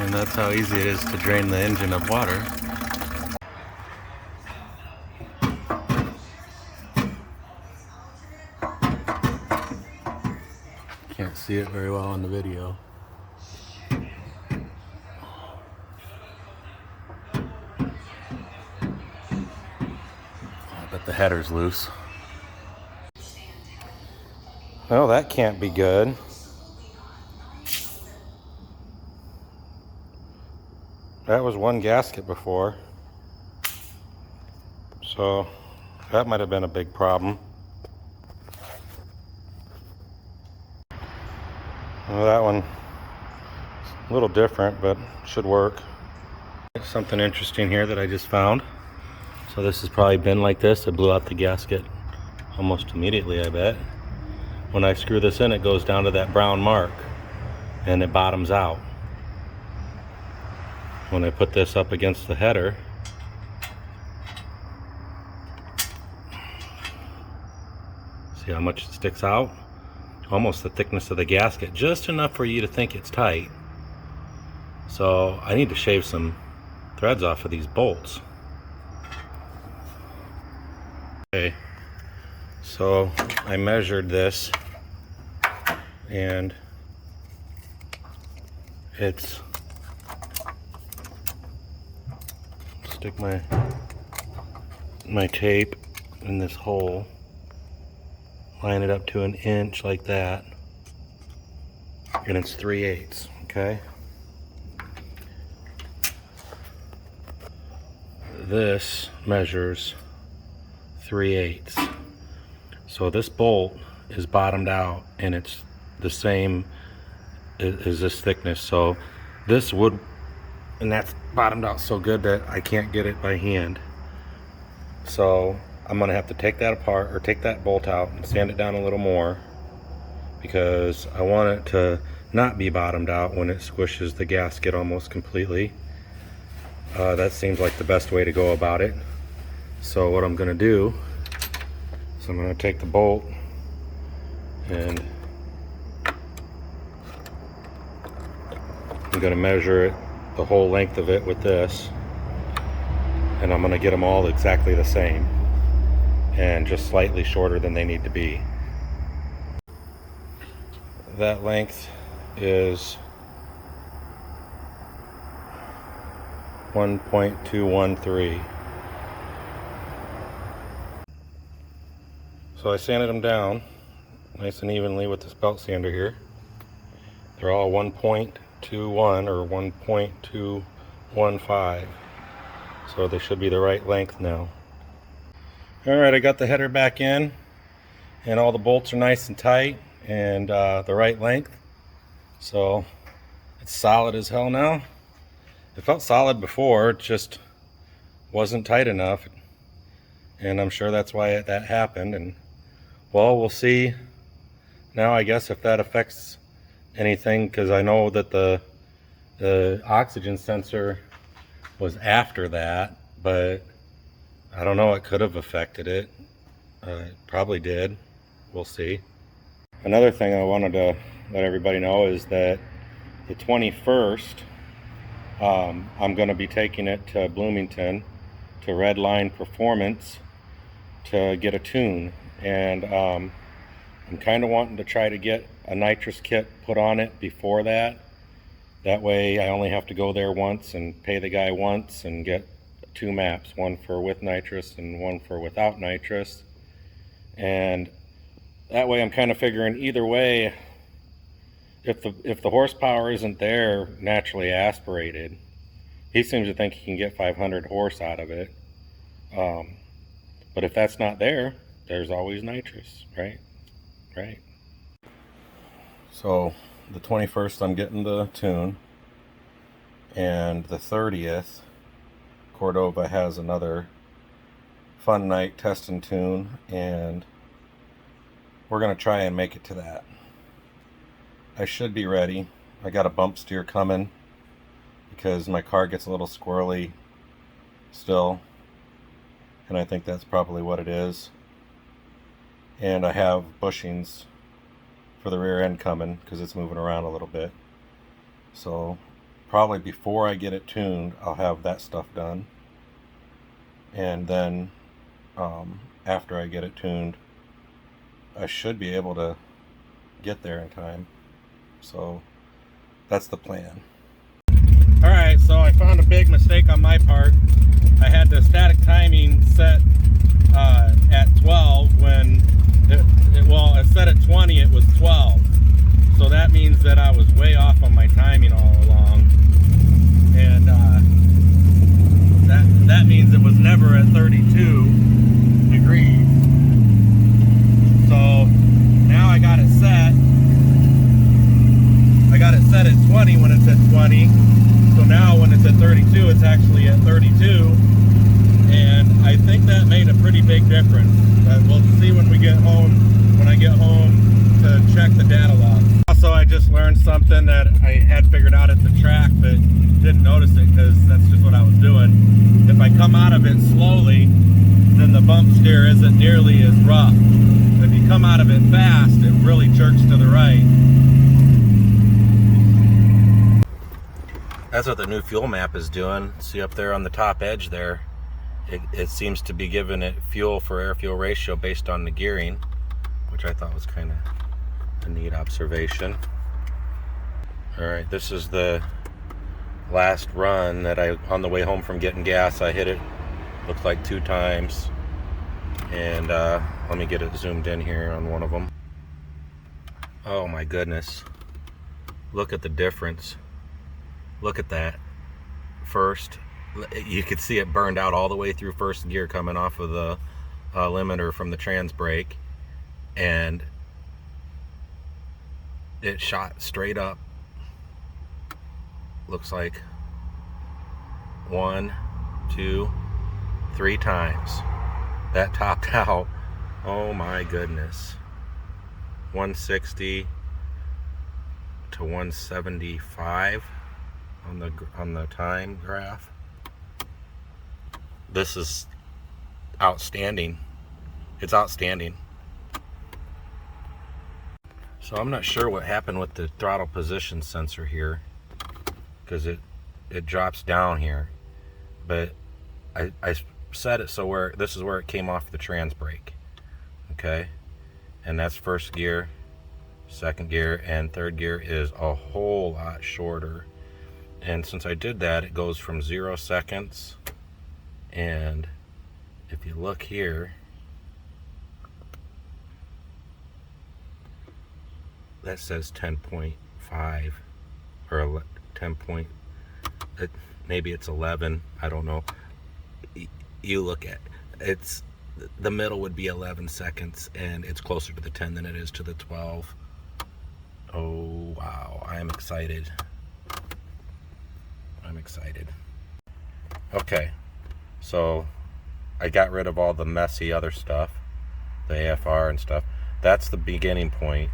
And that's how easy it is to drain the engine of water. Can't see it very well on the video. I bet the header's loose. Oh, that can't be good. That was one gasket before. So that might have been a big problem. Well, that one a little different, but should work. Something interesting here that I just found. So this has probably been like this. It blew out the gasket almost immediately, I bet. When I screw this in, it goes down to that brown mark and it bottoms out. When I put this up against the header, see how much it sticks out? Almost the thickness of the gasket, just enough for you to think it's tight. So I need to shave some threads off of these bolts. Okay, so I measured this and it's, stick my tape in this hole, line it up to an inch like that, and it's 3/8, okay? This measures 3/8. So this bolt is bottomed out and it's the same as this thickness. So this would, and that's bottomed out so good that I can't get it by hand. So I'm gonna have to take that apart, or take that bolt out and sand it down a little more, because I want it to not be bottomed out when it squishes the gasket almost completely. That seems like the best way to go about it. So what I'm gonna do is I'm gonna take the bolt and I'm gonna measure it, the whole length of it with this, and I'm gonna get them all exactly the same and just slightly shorter than they need to be. That length is 1.213. So I sanded them down nice and evenly with this belt sander here. They're all 1.21 or 1.215. So they should be the right length now. Alright, I got the header back in and all the bolts are nice and tight and the right length. So it's solid as hell now. It felt solid before, it just wasn't tight enough. And I'm sure that's why that happened. And well, we'll see now, I guess, if that affects anything, because I know that the oxygen sensor was after that, but I don't know, it could have affected it. It probably did. We'll see. Another thing I wanted to let everybody know is that the 21st, I'm going to be taking it to Bloomington to Redline Performance to get a tune, and I'm kind of wanting to try to get a nitrous kit put on it before that. That way I only have to go there once and pay the guy once and get 2 maps, one for with nitrous and one for without nitrous. And that way I'm kind of figuring either way, if the horsepower isn't there naturally aspirated, he seems to think he can get 500 horse out of it. But if that's not there, there's always nitrous, right? Right. So the 21st I'm getting the tune, and the 30th Cordova has another fun night test and tune, and we're gonna try and make it to that. I should be ready. I got a bump steer coming because my car gets a little squirrely still, and I think that's probably what it is. And I have bushings for the rear end coming because it's moving around a little bit. So probably before I get it tuned, I'll have that stuff done. And then after I get it tuned, I should be able to get there in time. So that's the plan. Alright, so I found a big mistake on my part. I had the static timing set at 12 when it set at 20, it was 12. So that means that I was way off on my timing all along. And that means it was never at 32 degrees. So now I got it set. I got it set at 20 when it's at 20. So now when it's at 32, it's actually at 32. And I think that made a pretty big difference. But we'll see when we get home, when I get home to check the data log. Also, I just learned something that I had figured out at the track, but didn't notice it because that's just what I was doing. If I come out of it slowly, then the bump steer isn't nearly as rough. If you come out of it fast, it really jerks to the right. That's what the new fuel map is doing. See up there on the top edge there, it seems to be giving it fuel for air-fuel ratio based on the gearing, which I thought was kind of a neat observation. Alright, this is the last run that on the way home from getting gas, I hit it, looks like 2 times. And let me get it zoomed in here on one of them. Oh my goodness. Look at the difference. Look at that. First, you could see it burned out all the way through first gear coming off of the limiter from the trans brake. And it shot straight up. Looks like 1, 2, 3 times. That topped out. Oh my goodness. 160 to 175 on the time graph. This is outstanding. It's outstanding. So I'm not sure what happened with the throttle position sensor here, because it drops down here, but I set it so where this is where it came off the trans brake. Okay, and that's first gear, second gear, and third gear is a whole lot shorter. And since I did that, it goes from 0 seconds, and if you look here, that says 10.5 or 10 point, maybe it's 11, I don't know. You look at it's, the middle would be 11 seconds, and it's closer to the 10 than it is to the 12. Oh wow, I am excited. I'm excited. Okay, so I got rid of all the messy other stuff, the AFR and stuff. That's the beginning point,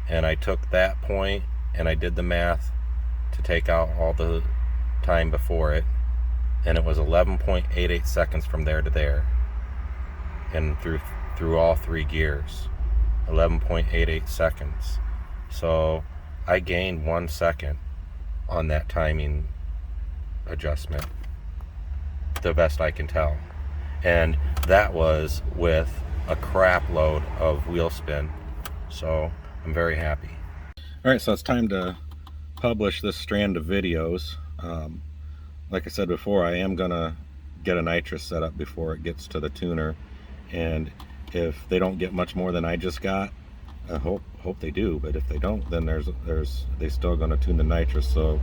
and I took that point and I did the math to take out all the time before it, and it was 11.88 seconds from there to there, and through all 3 gears, 11.88 seconds. So I gained 1 second on that timing adjustment, the best I can tell, and that was with a crap load of wheel spin. So I'm very happy. All right, so it's time to publish this strand of videos. Like I said before, I am gonna get a nitrous set up before it gets to the tuner, and if they don't get much more than I just got, I hope they do, but if they don't, then they still gonna tune the nitrous. So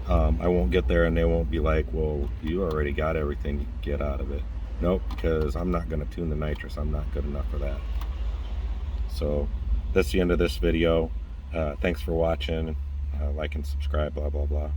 I won't get there and they won't be like, well, you already got everything you get out of it. Nope, because I'm not gonna tune the nitrous. I'm not good enough for that. So that's the end of this video. Thanks for watching. Like and subscribe, blah blah blah.